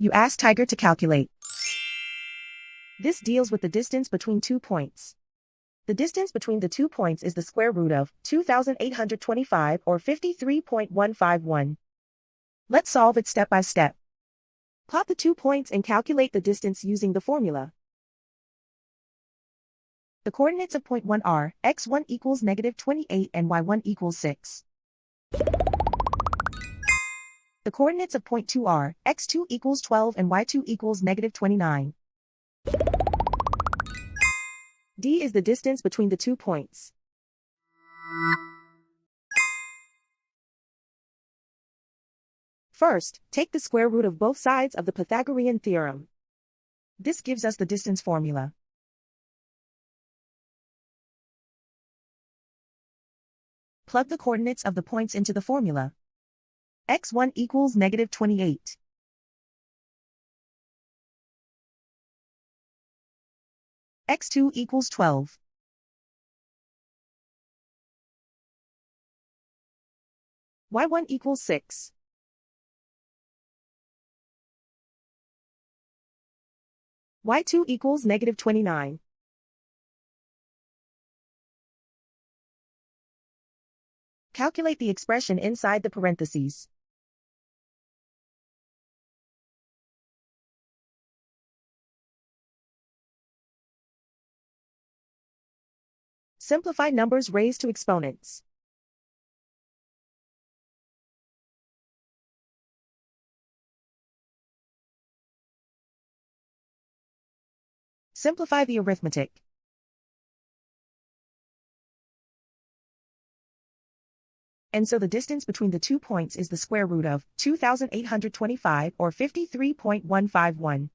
You ask Tiger to calculate. This deals with the distance between 2 points. The distance between the 2 points is the square root of 2,825 or 53.151. Let's solve it step by step. Plot the 2 points and calculate the distance using the formula. The coordinates of point 1 are x1 equals -28 and y1 equals 6. The coordinates of point 2 are x2 equals 12 and y2 equals -29. D is the distance between the 2 points. First, take the square root of both sides of the Pythagorean theorem. This gives us the distance formula. Plug the coordinates of the points into the formula. x1 equals -28. x2 equals 12. y1 equals 6. y2 equals -29. Calculate the expression inside the parentheses. Simplify numbers raised to exponents. Simplify the arithmetic. And so the distance between the 2 points is the square root of 2,825 or 53.151.